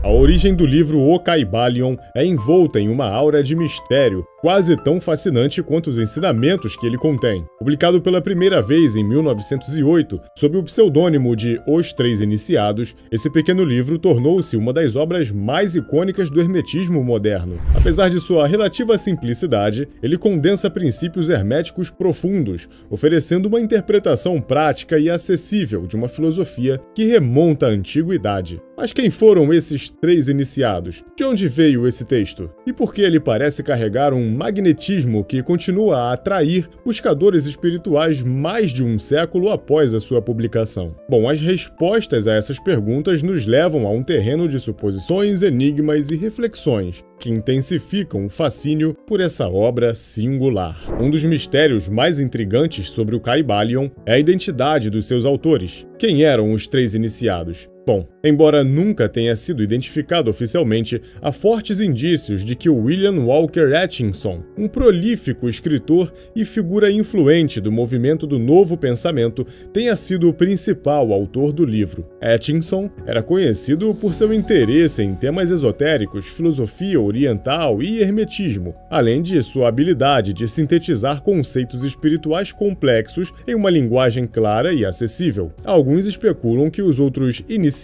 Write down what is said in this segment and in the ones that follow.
A origem do livro O Kybalion é envolta em uma aura de mistério, quase tão fascinante quanto os ensinamentos que ele contém. Publicado pela primeira vez em 1908, sob o pseudônimo de Os Três Iniciados, esse pequeno livro tornou-se uma das obras mais icônicas do hermetismo moderno. Apesar de sua relativa simplicidade, ele condensa princípios herméticos profundos, oferecendo uma interpretação prática e acessível de uma filosofia que remonta à antiguidade. Mas quem foram esses três iniciados? De onde veio esse texto? E por que ele parece carregar um magnetismo que continua a atrair buscadores espirituais mais de um século após a sua publicação? Bom, as respostas a essas perguntas nos levam a um terreno de suposições, enigmas e reflexões que intensificam o fascínio por essa obra singular. Um dos mistérios mais intrigantes sobre o Kybalion é a identidade dos seus autores. Quem eram os três iniciados? Bom, embora nunca tenha sido identificado oficialmente, há fortes indícios de que William Walker Atkinson, um prolífico escritor e figura influente do movimento do Novo Pensamento, tenha sido o principal autor do livro. Atkinson era conhecido por seu interesse em temas esotéricos, filosofia oriental e hermetismo, além de sua habilidade de sintetizar conceitos espirituais complexos em uma linguagem clara e acessível. Alguns especulam que os outros iniciados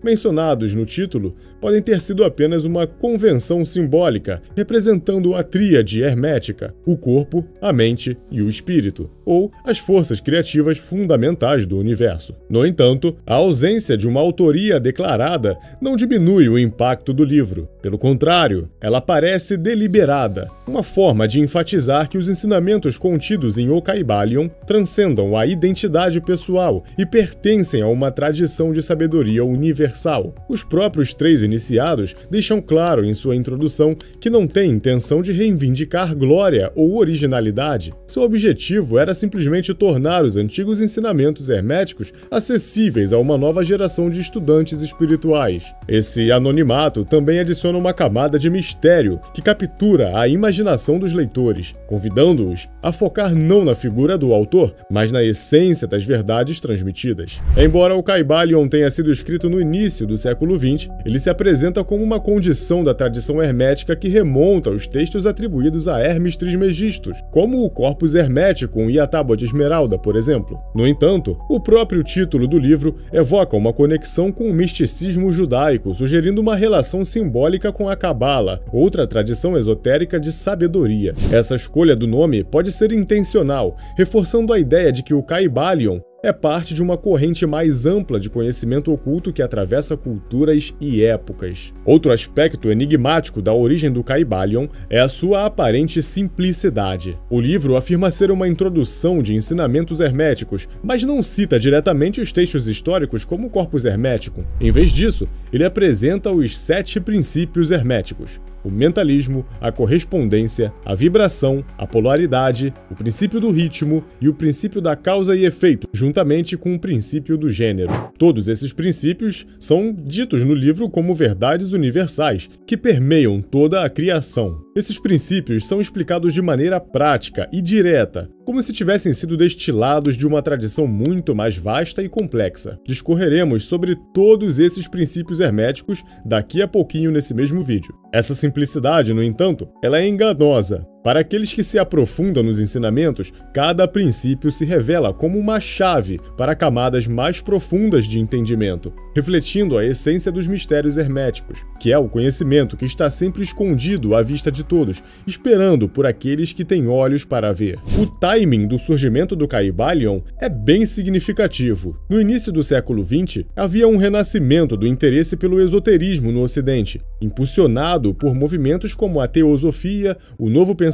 mencionados no título podem ter sido apenas uma convenção simbólica representando a tríade hermética, o corpo, a mente e o espírito, ou as forças criativas fundamentais do universo. No entanto, a ausência de uma autoria declarada não diminui o impacto do livro. Pelo contrário, ela parece deliberada, uma forma de enfatizar que os ensinamentos contidos em O Kybalion transcendam a identidade pessoal e pertencem a uma tradição de sabedoria universal. Os próprios três iniciados deixam claro em sua introdução que não têm intenção de reivindicar glória ou originalidade. Seu objetivo era simplesmente tornar os antigos ensinamentos herméticos acessíveis a uma nova geração de estudantes espirituais. Esse anonimato também adiciona uma camada de mistério que captura a imaginação dos leitores, convidando-os a focar não na figura do autor, mas na essência das verdades transmitidas. Embora o Kybalion tenha sido escrito no início do século XX, ele se apresenta como uma condição da tradição hermética que remonta aos textos atribuídos a Hermes Trismegistus, como o Corpus Hermeticum e a Tábua de Esmeralda, por exemplo. No entanto, o próprio título do livro evoca uma conexão com o misticismo judaico, sugerindo uma relação simbólica com a Cabala, outra tradição esotérica de sabedoria. Essa escolha do nome pode ser intencional, reforçando a ideia de que o Kybalion é parte de uma corrente mais ampla de conhecimento oculto que atravessa culturas e épocas. Outro aspecto enigmático da origem do Kybalion é a sua aparente simplicidade. O livro afirma ser uma introdução de ensinamentos herméticos, mas não cita diretamente os textos históricos como o Corpus Hermeticum. Em vez disso, ele apresenta os 7 princípios herméticos: o mentalismo, a correspondência, a vibração, a polaridade, o princípio do ritmo e o princípio da causa e efeito, juntamente com o princípio do gênero. Todos esses princípios são ditos no livro como verdades universais, que permeiam toda a criação. Esses princípios são explicados de maneira prática e direta, como se tivessem sido destilados de uma tradição muito mais vasta e complexa. Discorreremos sobre todos esses princípios herméticos daqui a pouquinho nesse mesmo vídeo. Essa simplicidade, no entanto, ela é enganosa. Para aqueles que se aprofundam nos ensinamentos, cada princípio se revela como uma chave para camadas mais profundas de entendimento, refletindo a essência dos mistérios herméticos, que é o conhecimento que está sempre escondido à vista de todos, esperando por aqueles que têm olhos para ver. O timing do surgimento do Kybalion é bem significativo. No início do século XX, havia um renascimento do interesse pelo esoterismo no Ocidente, impulsionado por movimentos como a teosofia, o Novo Pensamento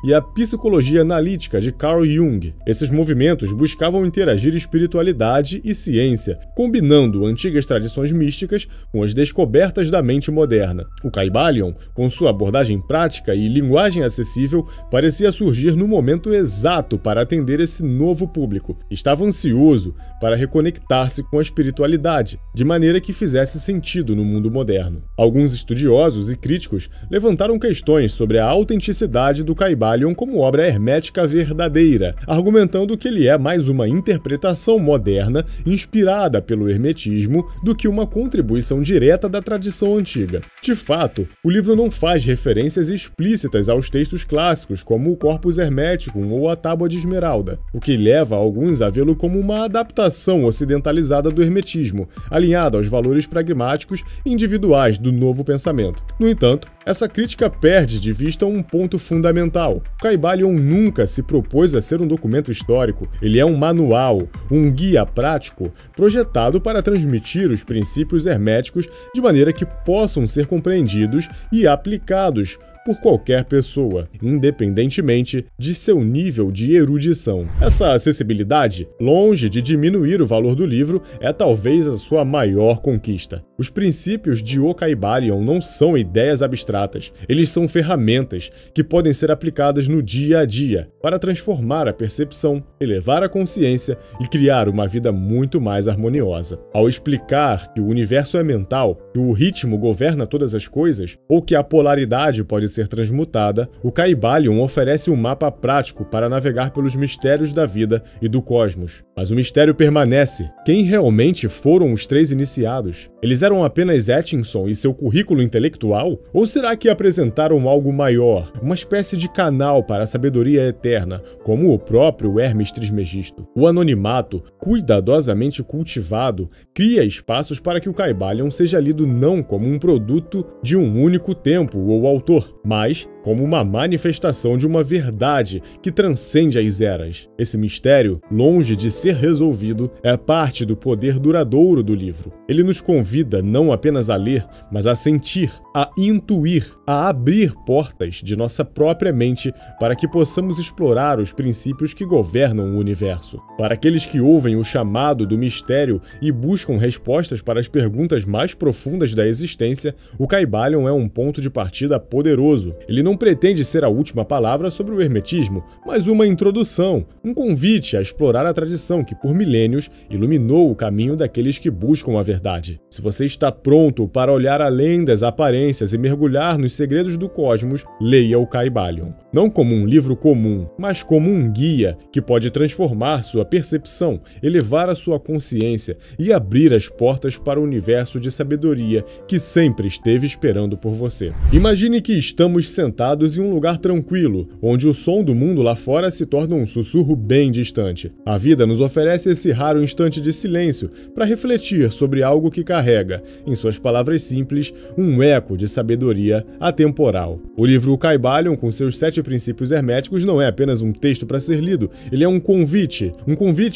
e a psicologia analítica de Carl Jung. Esses movimentos buscavam interagir espiritualidade e ciência, combinando antigas tradições místicas com as descobertas da mente moderna. O Kybalion, com sua abordagem prática e linguagem acessível, parecia surgir no momento exato para atender esse novo público. Estava ansioso para reconectar-se com a espiritualidade, de maneira que fizesse sentido no mundo moderno. Alguns estudiosos e críticos levantaram questões sobre a autenticidade verdade do Kybalion como obra hermética verdadeira, argumentando que ele é mais uma interpretação moderna inspirada pelo hermetismo do que uma contribuição direta da tradição antiga. De fato, o livro não faz referências explícitas aos textos clássicos, como o Corpus Hermeticum ou a Tábua de Esmeralda, o que leva alguns a vê-lo como uma adaptação ocidentalizada do hermetismo, alinhada aos valores pragmáticos e individuais do novo pensamento. No entanto, essa crítica perde de vista um ponto fundamental. O Kybalion nunca se propôs a ser um documento histórico. Ele é um manual, um guia prático, projetado para transmitir os princípios herméticos de maneira que possam ser compreendidos e aplicados por qualquer pessoa, independentemente de seu nível de erudição. Essa acessibilidade, longe de diminuir o valor do livro, é talvez a sua maior conquista. Os princípios de O Kybalion não são ideias abstratas, eles são ferramentas que podem ser aplicadas no dia a dia para transformar a percepção, elevar a consciência e criar uma vida muito mais harmoniosa. Ao explicar que o universo é mental, que o ritmo governa todas as coisas, ou que a polaridade pode ser transmutada, o Kybalion oferece um mapa prático para navegar pelos mistérios da vida e do cosmos. Mas o mistério permanece. Quem realmente foram os 3 iniciados? Eles eram apenas Atkinson e seu currículo intelectual? Ou será que apresentaram algo maior, uma espécie de canal para a sabedoria eterna, como o próprio Hermes Trismegisto? O anonimato, cuidadosamente cultivado, cria espaços para que o Kybalion seja lido não como um produto de um único tempo ou autor, mas como uma manifestação de uma verdade que transcende as eras. Esse mistério, longe de ser resolvido, é parte do poder duradouro do livro. Ele nos convida não apenas a ler, mas a sentir, a intuir, a abrir portas de nossa própria mente para que possamos explorar os princípios que governam o universo. Para aqueles que ouvem o chamado do mistério e buscam respostas para as perguntas mais profundas da existência, o Kybalion é um ponto de partida poderoso. Ele não pretende ser a última palavra sobre o hermetismo, mas uma introdução, um convite a explorar a tradição que, por milênios, iluminou o caminho daqueles que buscam a verdade. Se você está pronto para olhar além das aparências e mergulhar nos segredos do cosmos, leia o Kybalion. Não como um livro comum, mas como um guia que pode transformar sua percepção, elevar a sua consciência e abrir as portas para o universo de sabedoria que sempre esteve esperando por você. Imagine que estamos sentados em um lugar tranquilo, onde o som do mundo lá fora se torna um sussurro bem distante. A vida nos oferece esse raro instante de silêncio para refletir sobre algo que carrega, em suas palavras simples, um eco de sabedoria atemporal. O livro Kybalion, com seus 7 princípios herméticos, não é apenas um texto para ser lido, ele é um convite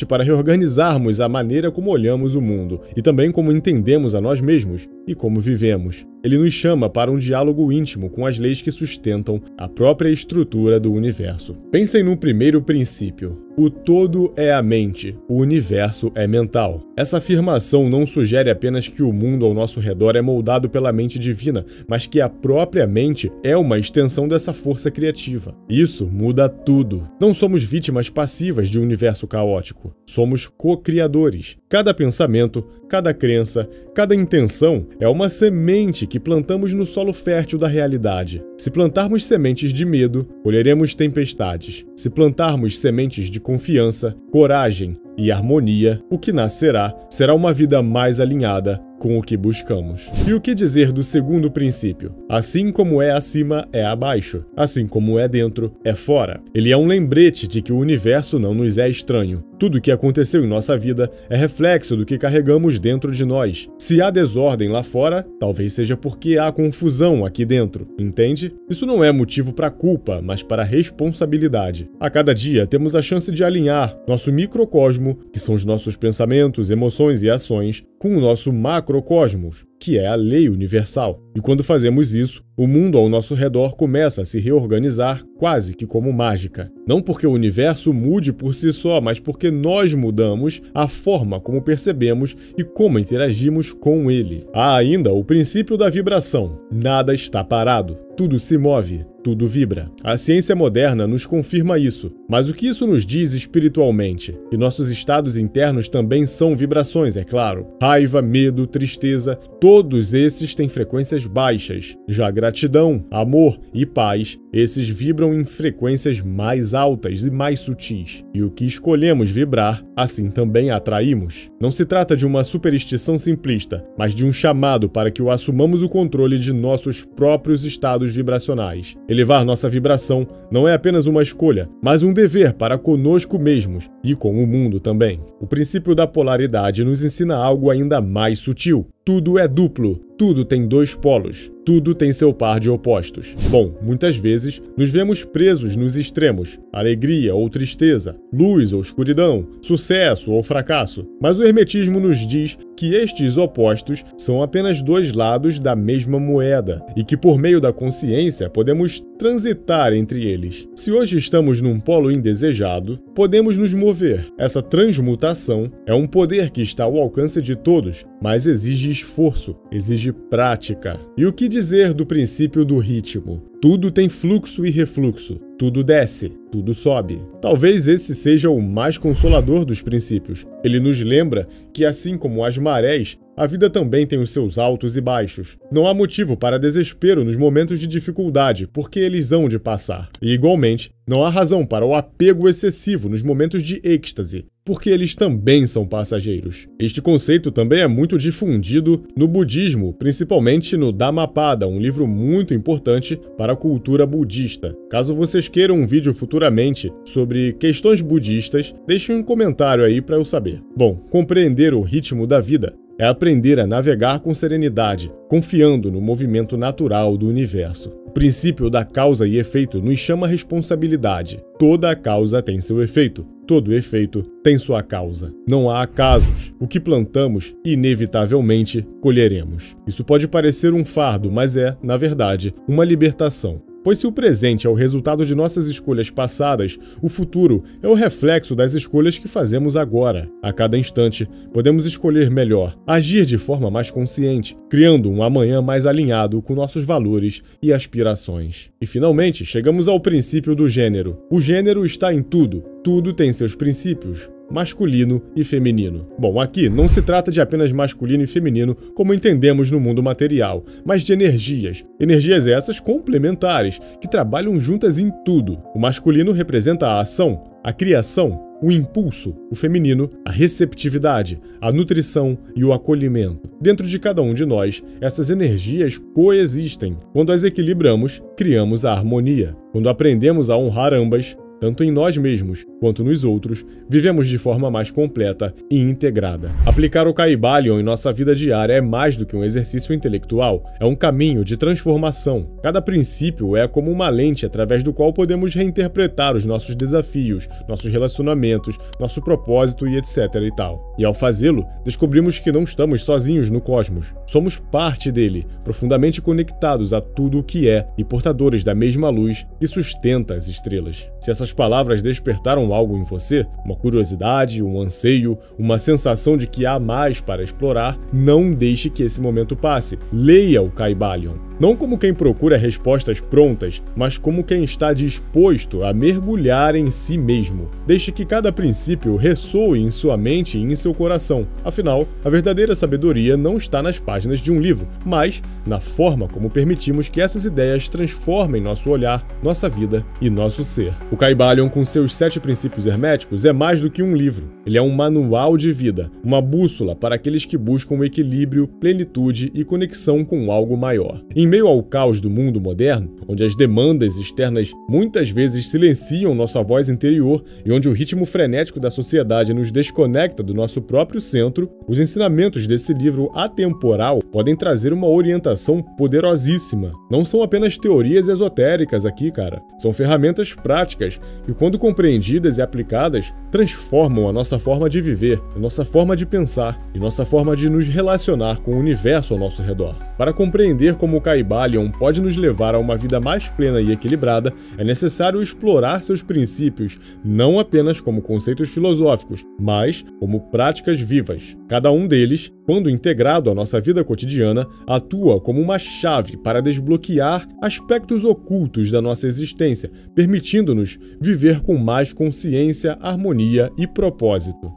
para reorganizarmos a maneira como olhamos o mundo e também como entendemos a nós mesmos e como vivemos. Ele nos chama para um diálogo íntimo com as leis que sustentam a própria estrutura do universo. Pensem no primeiro princípio. O todo é a mente, o universo é mental. Essa afirmação não sugere apenas que o mundo ao nosso redor é moldado pela mente divina, mas que a própria mente é uma extensão dessa força criativa. Isso muda tudo. Não somos vítimas passivas de um universo caótico. Somos co-criadores. Cada pensamento, cada crença, cada intenção é uma semente que plantamos no solo fértil da realidade. Se plantarmos sementes de medo, colheremos tempestades. Se plantarmos sementes de confiança, coragem e harmonia, o que nascerá será uma vida mais alinhada com o que buscamos. E o que dizer do segundo princípio? Assim como é acima, é abaixo. Assim como é dentro, é fora. Ele é um lembrete de que o universo não nos é estranho. Tudo o que aconteceu em nossa vida é reflexo do que carregamos dentro de nós. Se há desordem lá fora, talvez seja porque há confusão aqui dentro, entende? Isso não é motivo para culpa, mas para responsabilidade. A cada dia temos a chance de alinhar nosso microcosmo, que são os nossos pensamentos, emoções e ações, com o nosso macrocosmos, que é a lei universal. E quando fazemos isso, o mundo ao nosso redor começa a se reorganizar quase que como mágica. Não porque o universo mude por si só, mas porque nós mudamos a forma como percebemos e como interagimos com ele. Há ainda o princípio da vibração. Nada está parado. Tudo se move, tudo vibra. A ciência moderna nos confirma isso, mas o que isso nos diz espiritualmente? E nossos estados internos também são vibrações, é claro. Raiva, medo, tristeza, todos esses têm frequências baixas. Já gratidão, amor e paz, esses vibram em frequências mais altas e mais sutis. E o que escolhemos vibrar, assim também atraímos. Não se trata de uma superstição simplista, mas de um chamado para que assumamos o controle de nossos próprios estados vibracionais. Elevar nossa vibração não é apenas uma escolha, mas um dever para conosco mesmos e com o mundo também. O princípio da polaridade nos ensina algo ainda mais sutil. Tudo é duplo, tudo tem dois polos, tudo tem seu par de opostos. Bom, muitas vezes nos vemos presos nos extremos, alegria ou tristeza, luz ou escuridão, sucesso ou fracasso. Mas o hermetismo nos diz que estes opostos são apenas dois lados da mesma moeda e que por meio da consciência podemos transitar entre eles. Se hoje estamos num polo indesejado, podemos nos mover. Essa transmutação é um poder que está ao alcance de todos, mas exige esforço, exige prática. E o que dizer do princípio do ritmo? Tudo tem fluxo e refluxo, tudo desce, tudo sobe. Talvez esse seja o mais consolador dos princípios. Ele nos lembra que, assim como as marés, a vida também tem os seus altos e baixos. Não há motivo para desespero nos momentos de dificuldade, porque eles hão de passar. E, igualmente, não há razão para o apego excessivo nos momentos de êxtase, porque eles também são passageiros. Este conceito também é muito difundido no budismo, principalmente no Dhammapada, um livro muito importante para a cultura budista. Caso vocês queiram um vídeo futuramente sobre questões budistas, deixem um comentário aí para eu saber. Bom, compreender o ritmo da vida é aprender a navegar com serenidade, confiando no movimento natural do universo. O princípio da causa e efeito nos chama a responsabilidade. Toda causa tem seu efeito. Todo efeito tem sua causa. Não há acasos. O que plantamos, inevitavelmente colheremos. Isso pode parecer um fardo, mas é, na verdade, uma libertação. Pois se o presente é o resultado de nossas escolhas passadas, o futuro é o reflexo das escolhas que fazemos agora. A cada instante, podemos escolher melhor, agir de forma mais consciente, criando um amanhã mais alinhado com nossos valores e aspirações. E finalmente, chegamos ao princípio do gênero. O gênero está em tudo. Tudo tem seus princípios, masculino e feminino. Bom, aqui não se trata de apenas masculino e feminino como entendemos no mundo material, mas de energias. Energias essas complementares, que trabalham juntas em tudo. O masculino representa a ação, a criação, o impulso, o feminino, a receptividade, a nutrição e o acolhimento. Dentro de cada um de nós, essas energias coexistem. Quando as equilibramos, criamos a harmonia. Quando aprendemos a honrar ambas, tanto em nós mesmos quanto nos outros, vivemos de forma mais completa e integrada. Aplicar o Kybalion em nossa vida diária é mais do que um exercício intelectual, é um caminho de transformação. Cada princípio é como uma lente através do qual podemos reinterpretar os nossos desafios, nossos relacionamentos, nosso propósito e etc. e tal. E ao fazê-lo, descobrimos que não estamos sozinhos no cosmos. Somos parte dele, profundamente conectados a tudo o que é e portadores da mesma luz que sustenta as estrelas. Se essas palavras despertaram algo em você, uma curiosidade, um anseio, uma sensação de que há mais para explorar, não deixe que esse momento passe. Leia o Kybalion. Não como quem procura respostas prontas, mas como quem está disposto a mergulhar em si mesmo. Deixe que cada princípio ressoe em sua mente e em seu coração. Afinal, a verdadeira sabedoria não está nas páginas de um livro, mas na forma como permitimos que essas ideias transformem nosso olhar, nossa vida e nosso ser. O Kybalion, com seus 7 princípios herméticos, é mais do que um livro. Ele é um manual de vida, uma bússola para aqueles que buscam equilíbrio, plenitude e conexão com algo maior. Em meio ao caos do mundo moderno, onde as demandas externas muitas vezes silenciam nossa voz interior e onde o ritmo frenético da sociedade nos desconecta do nosso próprio centro, os ensinamentos desse livro atemporal podem trazer uma orientação poderosíssima. Não são apenas teorias esotéricas aqui, cara. São ferramentas práticas que, quando compreendidas e aplicadas, transformam a nossa forma de viver, a nossa forma de pensar e nossa forma de nos relacionar com o universo ao nosso redor. Para compreender como o Kybalion pode nos levar a uma vida mais plena e equilibrada, é necessário explorar seus princípios, não apenas como conceitos filosóficos, mas como práticas vivas. Cada um deles, quando integrado à nossa vida cotidiana, atua como uma chave para desbloquear aspectos ocultos da nossa existência, permitindo-nos viver com mais consciência, harmonia e propósito.